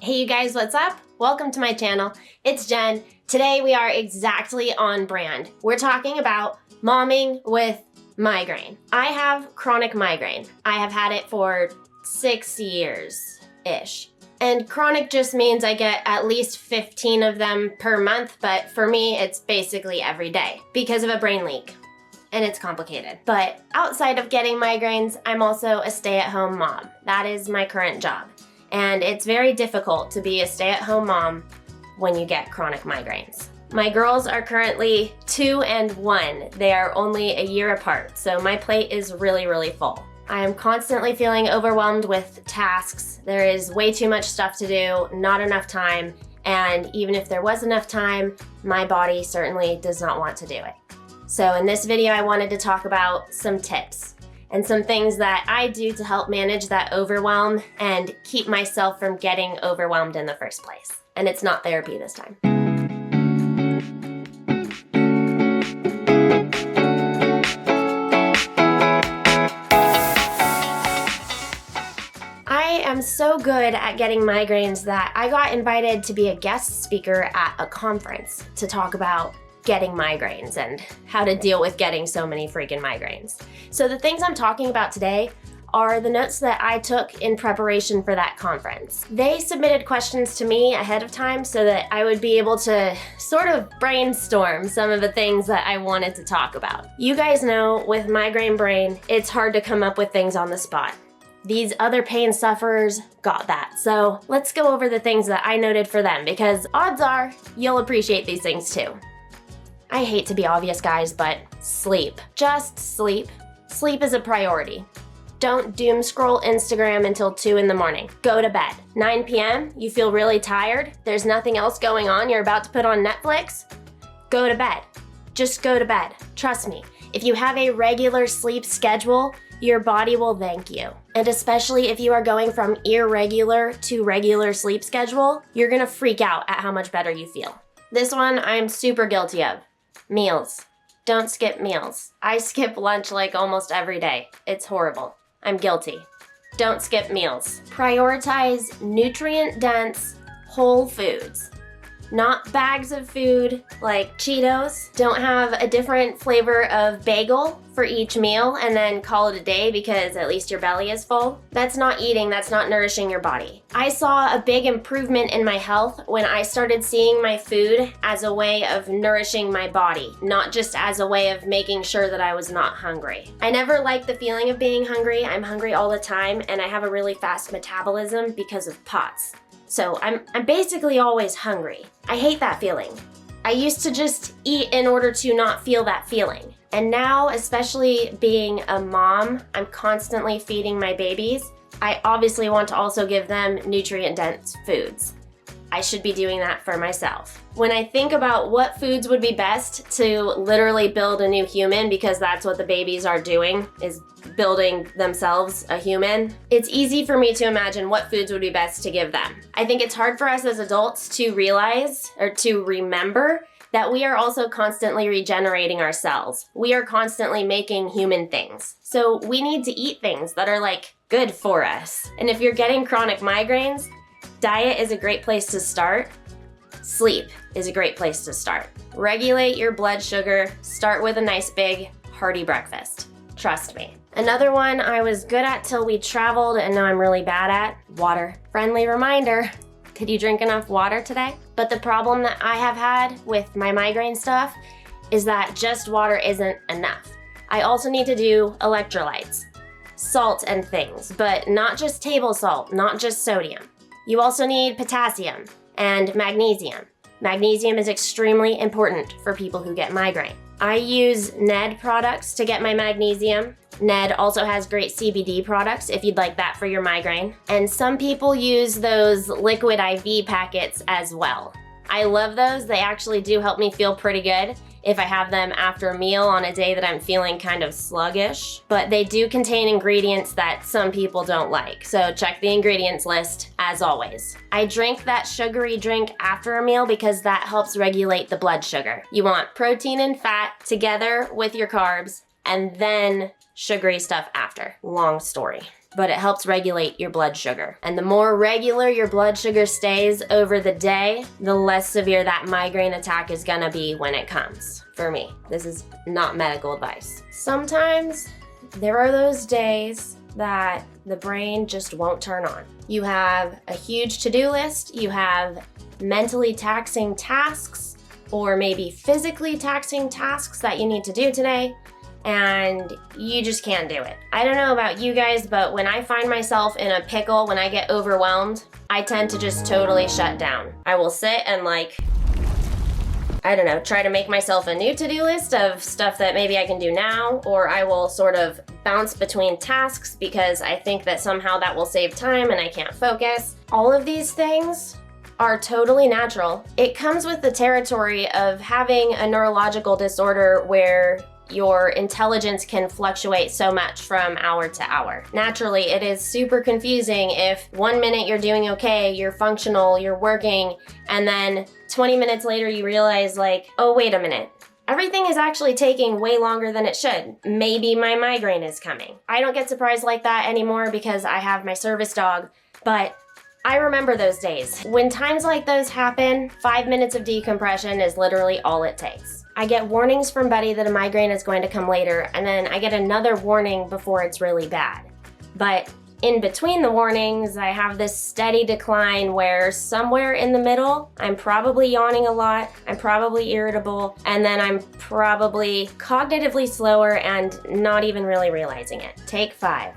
Hey you guys, what's up? Welcome to my channel. It's Jen. Today we are exactly on brand. We're talking about momming with migraine. I have chronic migraine. I have had it for 6 years-ish. And chronic just means I get at least 15 of them per month, but for me, it's basically every day because of a brain leak. And it's complicated. But outside of getting migraines, I'm also a stay-at-home mom. That is my current job. And it's very difficult to be a stay-at-home mom when you get chronic migraines. My girls are currently 2 and 1. They are only a year apart, so my plate is really full. I am constantly feeling overwhelmed with tasks. There is way too much stuff to do, not enough time, and even if there was enough time, my body certainly does not want to do it. So in this video, I wanted to talk about some tips and some things that I do to help manage that overwhelm and keep myself from getting overwhelmed in the first place. And it's not therapy this time. I am so good at getting migraines that I got invited to be a guest speaker at a conference to talk about getting migraines and how to deal with getting so many freaking migraines. So the things I'm talking about today are the notes that I took in preparation for that conference. They submitted questions to me ahead of time so that I would be able to sort of brainstorm some of the things that I wanted to talk about. You guys know with migraine brain, it's hard to come up with things on the spot. These other pain sufferers got that. So let's go over the things that I noted for them because odds are you'll appreciate these things too. I hate to be obvious, guys, but sleep. Just sleep. Sleep is a priority. Don't doom scroll Instagram until 2 in the morning. Go to bed. 9 p.m., you feel really tired, there's nothing else going on, you're about to put on Netflix? Go to bed. Just go to bed. Trust me, if you have a regular sleep schedule, your body will thank you. And especially if you are going from irregular to regular sleep schedule, you're gonna freak out at how much better you feel. This one I'm super guilty of. Meals. Don't skip meals. I skip lunch like almost every day. It's horrible. I'm guilty. Don't skip meals. Prioritize nutrient-dense whole foods. Not bags of food like Cheetos. Don't have a different flavor of bagel for each meal and then call it a day because at least your belly is full. That's not eating, that's not nourishing your body. I saw a big improvement in my health when I started seeing my food as a way of nourishing my body, not just as a way of making sure that I was not hungry. I never liked the feeling of being hungry. I'm hungry all the time and I have a really fast metabolism because of POTS. So I'm basically always hungry. I hate that feeling. I used to just eat in order to not feel that feeling. And now, especially being a mom, I'm constantly feeding my babies. I obviously want to also give them nutrient-dense foods. I should be doing that for myself. When I think about what foods would be best to literally build a new human, because that's what the babies are doing, is building themselves a human, it's easy for me to imagine what foods would be best to give them. I think it's hard for us as adults to realize or to remember that we are also constantly regenerating our cells. We are constantly making human things. So we need to eat things that are like good for us. And if you're getting chronic migraines, diet is a great place to start. Sleep is a great place to start. Regulate your blood sugar. Start with a nice big hearty breakfast. Trust me. Another one I was good at till we traveled and now I'm really bad at, water. Friendly reminder, did you drink enough water today? But the problem that I have had with my migraine stuff is that just water isn't enough. I also need to do electrolytes, salt and things, but not just table salt, not just sodium. You also need potassium and magnesium. Magnesium is extremely important for people who get migraine. I use NED products to get my magnesium. NED also has great CBD products if you'd like that for your migraine. And some people use those liquid IV packets as well. I love those. They actually do help me feel pretty good if I have them after a meal on a day that I'm feeling kind of sluggish. But they do contain ingredients that some people don't like. So check the ingredients list as always. I drink that sugary drink after a meal because that helps regulate the blood sugar. You want protein and fat together with your carbs and then sugary stuff after. Long story. but it helps regulate your blood sugar. And the more regular your blood sugar stays over the day, the less severe that migraine attack is gonna be when it comes. For me, this is not medical advice. Sometimes there are those days that the brain just won't turn on. You have a huge to-do list, you have mentally taxing tasks, or maybe physically taxing tasks that you need to do today, and you just can't do it. I don't know about you guys, but when I find myself in a pickle, when I get overwhelmed, I tend to just totally shut down. I will sit and I don't know, try to make myself a new to-do list of stuff that maybe I can do now, or I will sort of bounce between tasks because I think that somehow that will save time and I can't focus. All of these things are totally natural. It comes with the territory of having a neurological disorder where your intelligence can fluctuate so much from hour to hour. Naturally, it is super confusing if 1 minute you're doing okay, you're functional, you're working, and then 20 minutes later you realize oh, wait a minute. Everything is actually taking way longer than it should. Maybe my migraine is coming. I don't get surprised like that anymore because I have my service dog, but I remember those days. When times like those happen, 5 minutes of decompression is literally all it takes. I get warnings from Buddy that a migraine is going to come later, and then I get another warning before it's really bad. But in between the warnings, I have this steady decline where somewhere in the middle, I'm probably yawning a lot, I'm probably irritable, and then I'm probably cognitively slower and not even really realizing it. Take 5.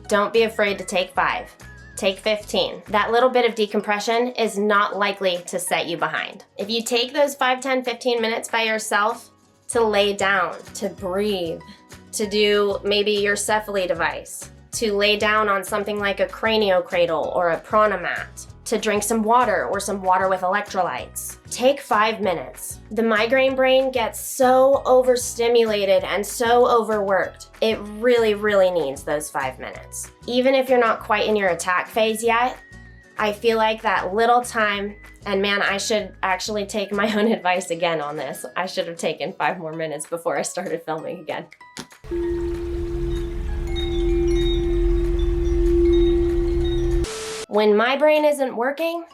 Don't be afraid to take 5. Take 15. That little bit of decompression is not likely to set you behind. If you take those 5, 10, 15 minutes by yourself to lay down, to breathe, to do maybe your Cephally device, to lay down on something like a craniocradle or a prana mat, to drink some water or some water with electrolytes. Take 5 minutes. The migraine brain gets so overstimulated and so overworked. It really, really needs those 5 minutes. Even if you're not quite in your attack phase yet, I feel like that little time, and man, I should actually take my own advice again on this. I should have taken 5 more minutes before I started filming again. When my brain isn't working,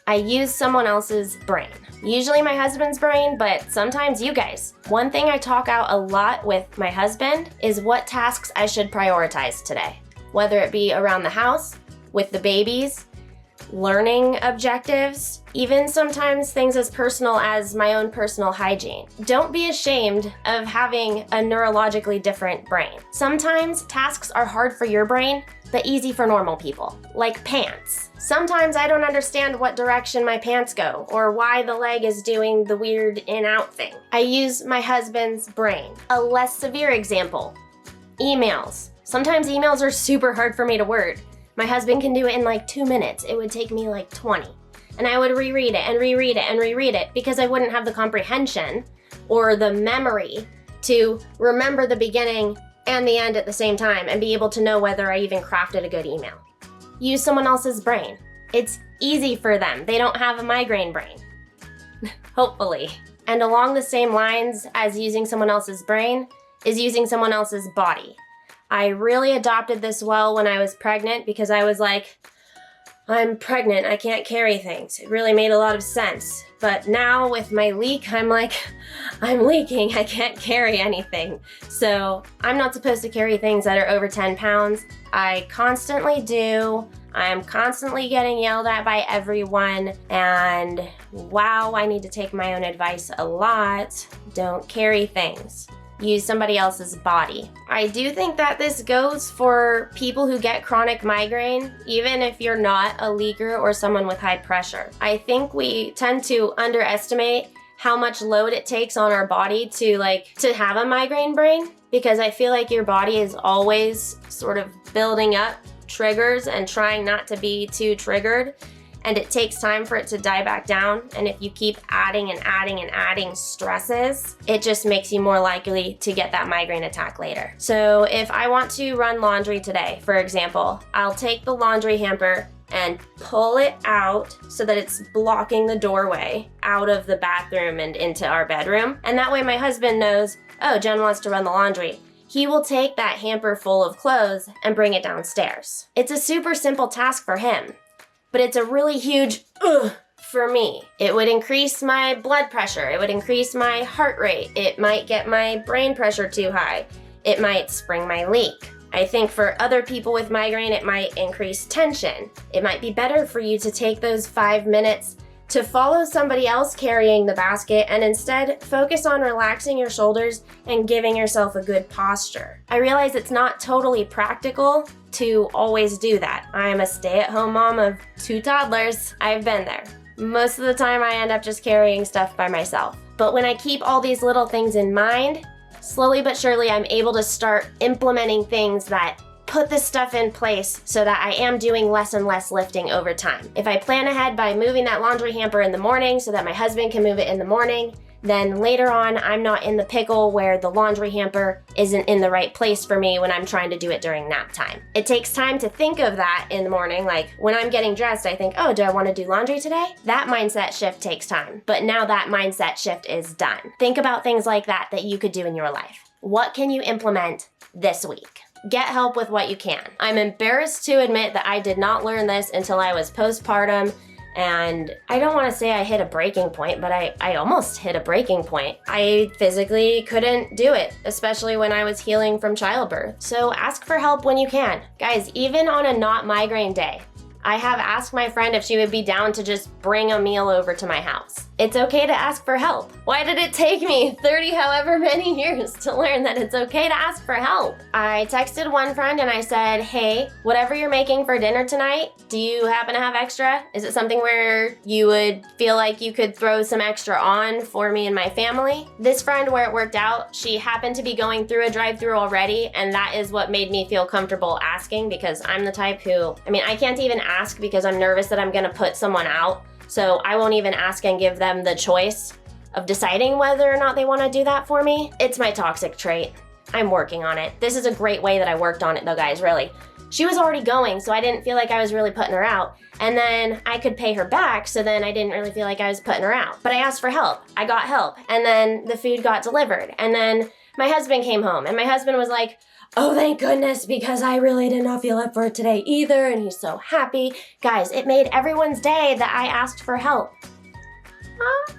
I use someone else's brain. Usually my husband's brain, but sometimes you guys. One thing I talk out a lot with my husband is what tasks I should prioritize today. Whether it be around the house, with the babies, learning objectives, even sometimes things as personal as my own personal hygiene. Don't be ashamed of having a neurologically different brain. Sometimes tasks are hard for your brain, but easy for normal people, like pants. Sometimes I don't understand what direction my pants go or why the leg is doing the weird in-out thing. I use my husband's brain. A less severe example, emails. Sometimes emails are super hard for me to word. My husband can do it in 2 minutes. It would take me 20. And I would reread it and reread it and reread it because I wouldn't have the comprehension or the memory to remember the beginning and the end at the same time and be able to know whether I even crafted a good email. Use someone else's brain. It's easy for them. They don't have a migraine brain. Hopefully. And along the same lines as using someone else's brain is using someone else's body. I really adopted this well when I was pregnant because I was like, I'm pregnant, I can't carry things. It really made a lot of sense. But now with my leak, I'm like, I'm leaking, I can't carry anything. So I'm not supposed to carry things that are over 10 pounds. I constantly do. I'm constantly getting yelled at by everyone. And wow, I need to take my own advice a lot. Don't carry things. Use somebody else's body. I do think that this goes for people who get chronic migraine, even if you're not a leaker or someone with high pressure. I think we tend to underestimate how much load it takes on our body to have a migraine brain, because I feel like your body is always sort of building up triggers and trying not to be too triggered. And it takes time for it to die back down. And if you keep adding and adding and adding stresses, it just makes you more likely to get that migraine attack later. So if I want to run laundry today, for example, I'll take the laundry hamper and pull it out so that it's blocking the doorway out of the bathroom and into our bedroom. And that way my husband knows, oh, Jen wants to run the laundry. he will take that hamper full of clothes and bring it downstairs. It's a super simple task for him, but it's a really huge ugh for me. It would increase my blood pressure. It would increase my heart rate. It might get my brain pressure too high. It might spring my leak. I think for other people with migraine, it might increase tension. It might be better for you to take those 5 minutes to follow somebody else carrying the basket and instead focus on relaxing your shoulders and giving yourself a good posture. I realize it's not totally practical to always do that. I am a stay-at-home mom of 2 toddlers. I've been there. Most of the time I end up just carrying stuff by myself. But when I keep all these little things in mind, slowly but surely I'm able to start implementing things that put this stuff in place so that I am doing less and less lifting over time. If I plan ahead by moving that laundry hamper in the morning so that my husband can move it in the morning, then later on I'm not in the pickle where the laundry hamper isn't in the right place for me when I'm trying to do it during nap time. It takes time to think of that in the morning, like when I'm getting dressed I think, oh, do I want to do laundry today? That mindset shift takes time, but now that mindset shift is done. Think about things like that you could do in your life. What can you implement this week? Get help with what you can. I'm embarrassed to admit that I did not learn this until I was postpartum, and I don't want to say I hit a breaking point, but I almost hit a breaking point. I physically couldn't do it, especially when I was healing from childbirth. So ask for help when you can. Guys, even on a not migraine day, I have asked my friend if she would be down to just bring a meal over to my house. It's okay to ask for help. Why did it take me 30 however many years to learn that it's okay to ask for help? I texted one friend and I said, hey, whatever you're making for dinner tonight, do you happen to have extra? Is it something where you would feel like you could throw some extra on for me and my family? This friend, where it worked out, she happened to be going through a drive-thru already, and that is what made me feel comfortable asking, because I'm the type who, I can't even ask because I'm nervous that I'm gonna put someone out. So I won't even ask and give them the choice of deciding whether or not they want to do that for me. It's my toxic trait. I'm working on it. This is a great way that I worked on it though, guys, really. She was already going, so I didn't feel like I was really putting her out. And then I could pay her back, so then I didn't really feel like I was putting her out. But I asked for help. I got help. And then the food got delivered. And then my husband came home, and my husband was like, oh, thank goodness, because I really did not feel up for it today either, and he's so happy. Guys, it made everyone's day that I asked for help.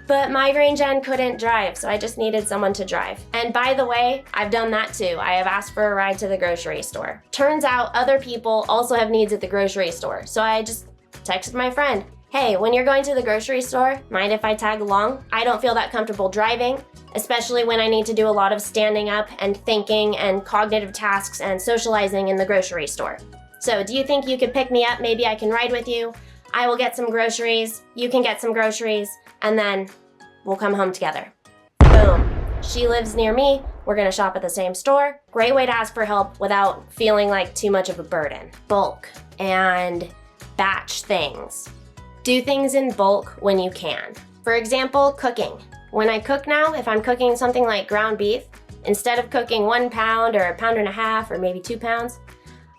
But Migraine Jen couldn't drive, so I just needed someone to drive. And by the way, I've done that too. I have asked for a ride to the grocery store. Turns out other people also have needs at the grocery store, so I just texted my friend, hey, when you're going to the grocery store, mind if I tag along? I don't feel that comfortable driving, especially when I need to do a lot of standing up and thinking and cognitive tasks and socializing in the grocery store. So do you think you could pick me up? Maybe I can ride with you. I will get some groceries, you can get some groceries, and then we'll come home together. Boom. She lives near me, we're gonna shop at the same store. Great way to ask for help without feeling like too much of a burden. Bulk and batch things. Do things in bulk when you can. For example, cooking. When I cook now, if I'm cooking something like ground beef, instead of cooking 1 pound or 1.5 pounds or maybe 2 pounds,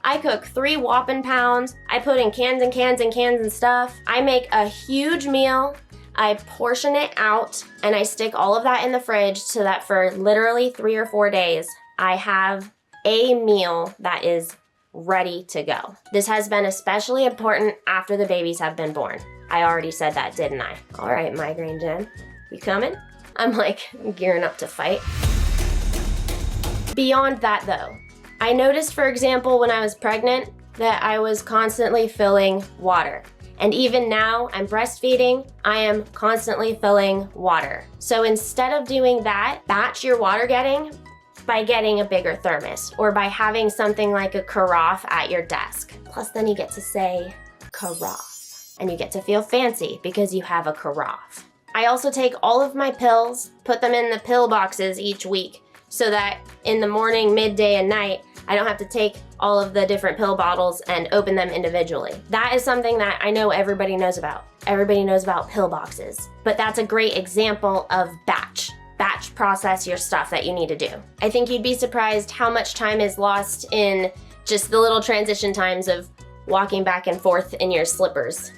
I cook 3 whopping pounds. I put in cans and cans and cans and stuff. I make a huge meal. I portion it out and I stick all of that in the fridge so that for literally 3 or 4 days, I have a meal that is ready to go. This has been especially important after the babies have been born. I already said that, didn't I? All right, Migraine Jen, you coming? I'm like gearing up to fight. Beyond that though, I noticed, for example, when I was pregnant, that I was constantly filling water. And even now, I'm breastfeeding, I am constantly filling water. So instead of doing that, batch your water getting by getting a bigger thermos or by having something like a carafe at your desk. Plus then you get to say carafe and you get to feel fancy because you have a carafe. I also take all of my pills, put them in the pill boxes each week so that in the morning, midday, and night, I don't have to take all of the different pill bottles and open them individually. That is something that I know everybody knows about. Everybody knows about pill boxes, but that's a great example of batch process your stuff that you need to do. I think you'd be surprised how much time is lost in just the little transition times of walking back and forth in your slippers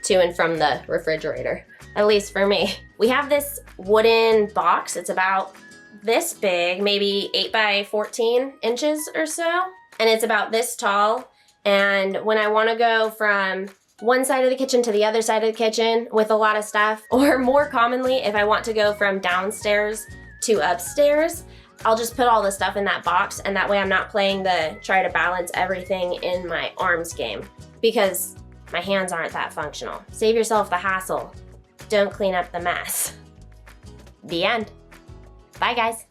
to and from the refrigerator, at least for me. We have this wooden box. It's about this big, maybe 8 by 14 inches or so. And it's about this tall. And when I want to go from one side of the kitchen to the other side of the kitchen with a lot of stuff, or more commonly, if I want to go from downstairs to upstairs, I'll just put all the stuff in that box, and that way I'm not playing the try to balance everything in my arms game, because my hands aren't that functional. Save yourself the hassle. Don't clean up the mess. The end. Bye, guys.